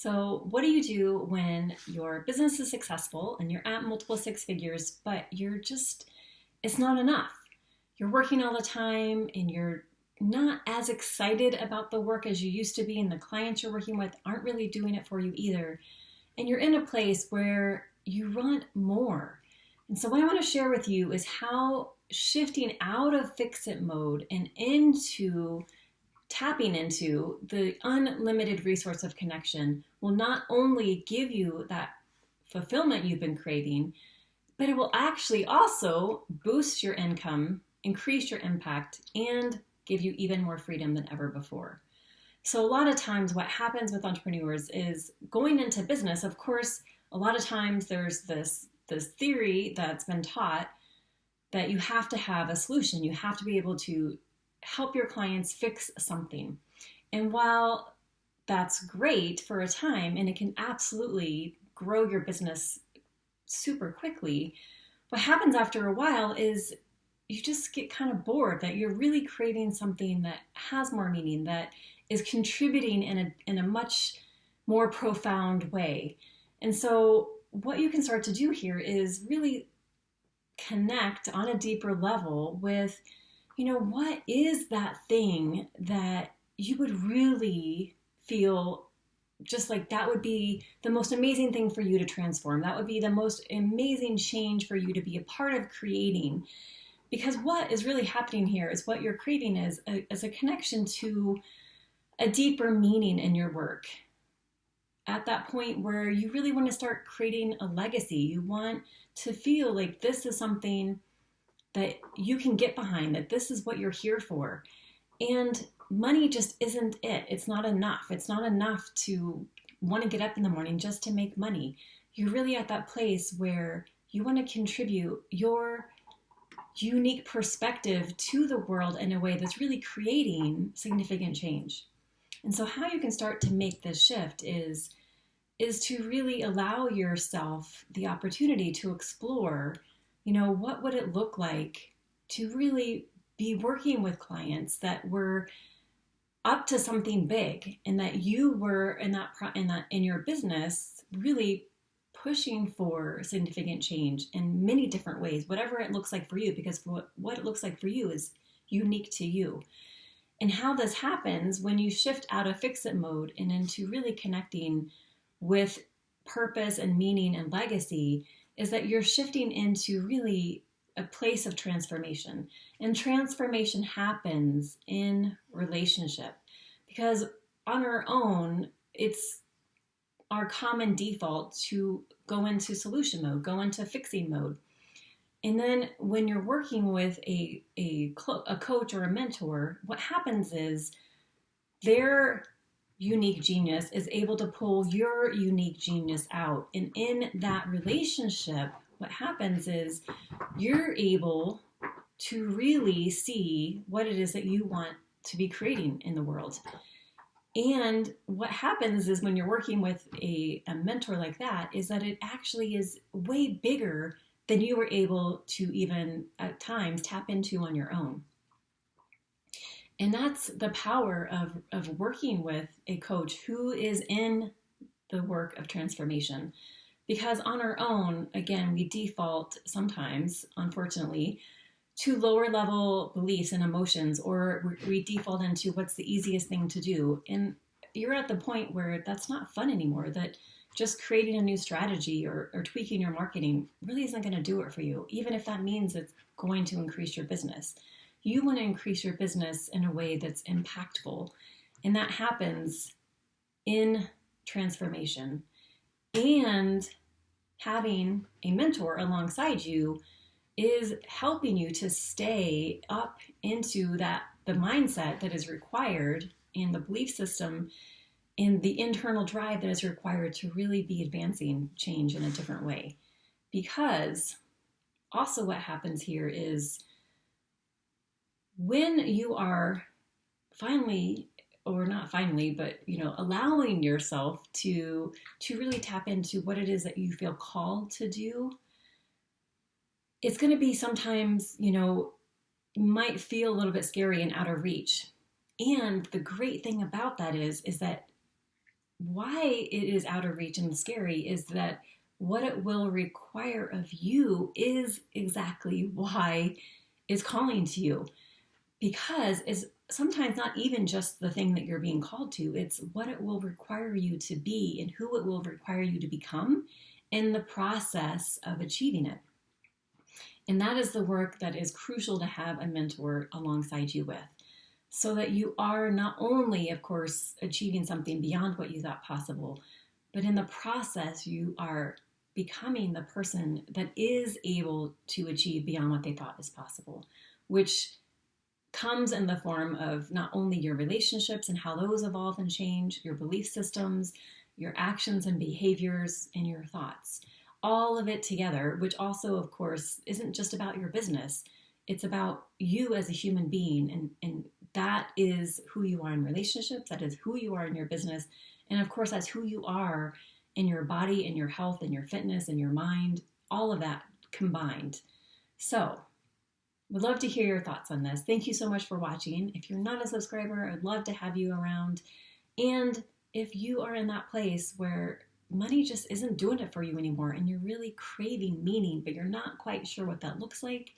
So, what do you do when your business is successful and you're at multiple six figures, but it's not enough? You're working all the time and you're not as excited about the work as you used to be, and the clients you're working with aren't really doing it for you either. And you're in a place where you want more. And so, what I want to share with you is how shifting out of fix it mode and into tapping into the unlimited resource of connection will not only give you that fulfillment you've been craving, but it will actually also boost your income, increase your impact, and give you even more freedom than ever before. So a lot of times what happens with entrepreneurs is going into business, of course, a lot of times there's this theory that's been taught that you have to have a solution. You have to be able to help your clients fix something. And while that's great for a time, and it can absolutely grow your business super quickly, what happens after a while is you just get kind of bored that you're really creating something that has more meaning, that is contributing in a much more profound way. And so what you can start to do here is really connect on a deeper level with, what is that thing that you would really feel just like that would be the most amazing thing for you to transform. That would be the most amazing change for you to be a part of creating. Because what is really happening here is what you're creating is a connection to a deeper meaning in your work. At that point where you really want to start creating a legacy, you want to feel like this is something that you can get behind, that this is what you're here for. And money just isn't it. It's not enough. It's not enough to want to get up in the morning just to make money. You're really at that place where you want to contribute your unique perspective to the world in a way that's really creating significant change. And so how you can start to make this shift is to really allow yourself the opportunity to explore, what would it look like to really be working with clients that were up to something big, and that you were in your business really pushing for significant change in many different ways, whatever it looks like for you, because what it looks like for you is unique to you. And how this happens when you shift out of fix-it mode and into really connecting with purpose and meaning and legacy is that you're shifting into really a place of transformation. And transformation happens in relationship, because on our own, it's our common default to go into solution mode, go into fixing mode. And then when you're working with a coach or a mentor, what happens is their unique genius is able to pull your unique genius out. And in that relationship, what happens is you're able to really see what it is that you want to be creating in the world. And what happens is when you're working with a mentor like that is that it actually is way bigger than you were able to even at times tap into on your own. And that's the power of working with a coach who is in the work of transformation. Because on our own, again, we default sometimes, unfortunately, to lower level beliefs and emotions, or we default into what's the easiest thing to do. And you're at the point where that's not fun anymore, that just creating a new strategy or tweaking your marketing really isn't going to do it for you, even if that means it's going to increase your business. You want to increase your business in a way that's impactful, and that happens in transformation. And having a mentor alongside you is helping you to stay up into the mindset that is required and the belief system and the internal drive that is required to really be advancing change in a different way. Because also what happens here is when you are finally, or not finally, but allowing yourself to really tap into what it is that you feel called to do, it's going to be sometimes, might feel a little bit scary and out of reach. And the great thing about that is that why it is out of reach and scary is that what it will require of you is exactly why it's calling to you. Because it's sometimes not even just the thing that you're being called to, it's what it will require you to be and who it will require you to become in the process of achieving it. And that is the work that is crucial to have a mentor alongside you with, so that you are not only, of course, achieving something beyond what you thought possible, but in the process, you are becoming the person that is able to achieve beyond what they thought is possible, which comes in the form of not only your relationships and how those evolve and change, your belief systems, your actions and behaviors, and your thoughts. All of it together, which also, of course, isn't just about your business. It's about you as a human being, and that is who you are in relationships, that is who you are in your business, and of course, that's who you are in your body and your health and your fitness and your mind, all of that combined. So, would love to hear your thoughts on this. Thank you so much for watching. If you're not a subscriber, I'd love to have you around. And if you are in that place where money just isn't doing it for you anymore and you're really craving meaning, but you're not quite sure what that looks like,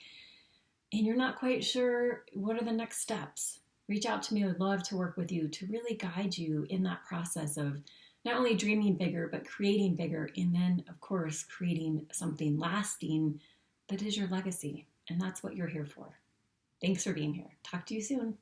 and you're not quite sure what are the next steps, reach out to me. I would love to work with you to really guide you in that process of not only dreaming bigger, but creating bigger, and then, of course, creating something lasting that is your legacy. And that's what you're here for. Thanks for being here. Talk to you soon.